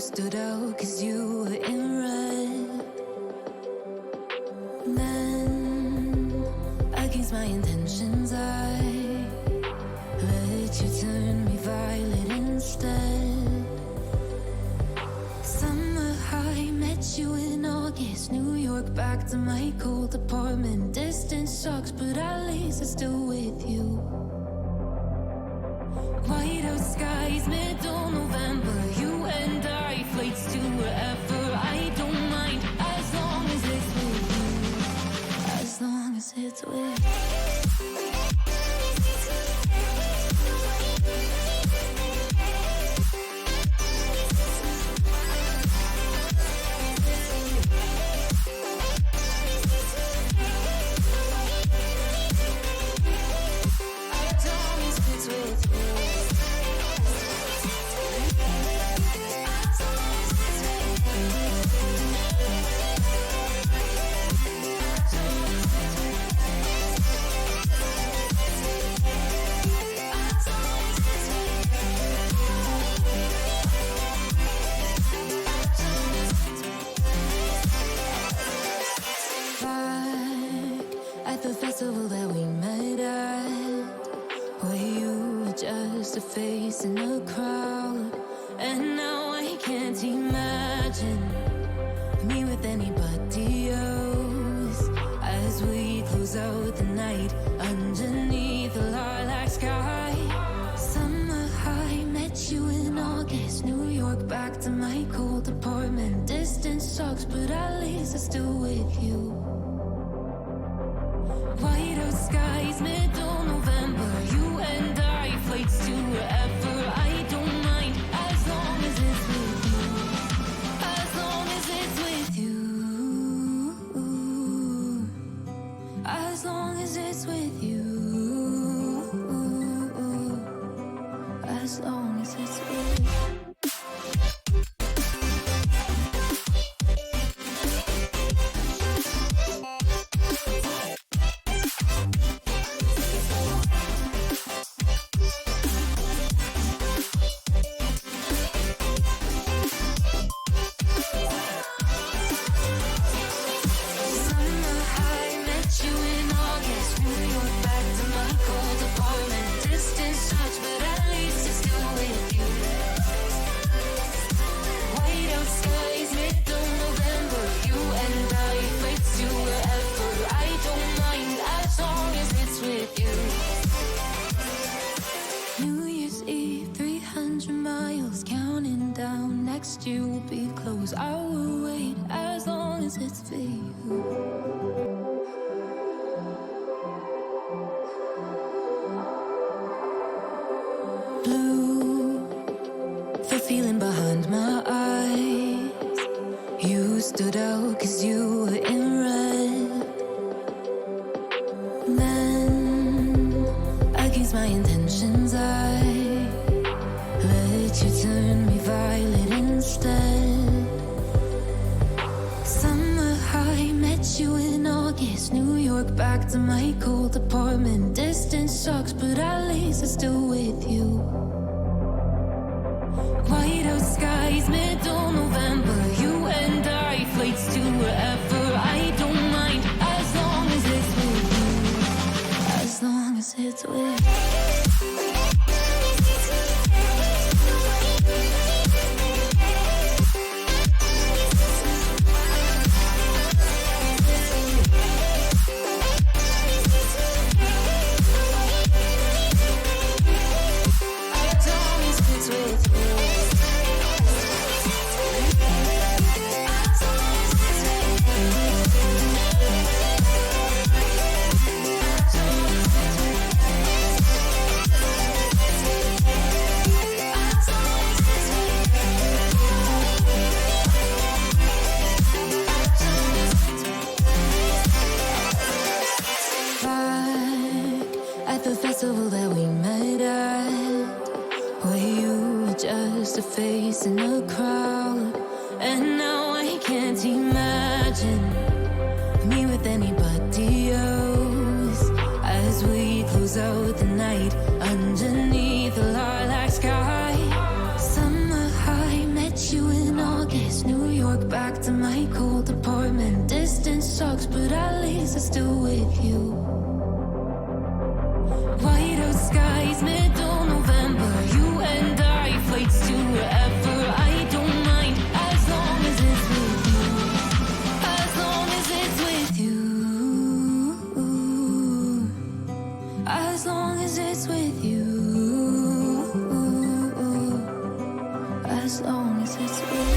stood out 'cause you were in red. Then, against my intentions, I let you turn me violet instead. Summer high, met you in August. New York, back to my cold apartment. Distance sucks, but at least I'm still with you. Whiteout skies, middle November. You and I, flights to wherever. I don't mind, as long as it's with you. As long as it's with you. The festival that we met at, where you were just a face in a crowd. And now I can't imagine me with anybody else. As we close out the night underneath the lilac sky. Summer high, met you in August. New York, back to my cold apartment. Distance sucks, but at least I'm still with you. Whiteout skies, middle November. You and I, flights to wherever. I don't mind, as long as it's with you. As long as it's with you. As long as it's with you. As long as it's with you. Next year will be close. I will wait as long as it's for you. Blue, the feeling behind my eyes. You stood out 'cause you were in red. Then, against my intentions, I let you turn me violet instead. Summer high, met you in August. New York, back to my cold apartment. Distance sucks, but at least I'm still with you. Whiteout skies, middle November. You and I, flights to wherever. I don't mind, as long as it's with you. As long as it's with you. The festival that we met at, where you were just a face in a crowd. And now I can't imagine me with anybody else. As we close out the night underneath the lilac sky. Summer high, met you in back to my cold apartment. Distance sucks, but at least I'm still with you. White out skies, middle November. You and I, flights to wherever. I don't mind, as long as it's with you. As long as it's with you. As long as it's with you. As long as it's with you.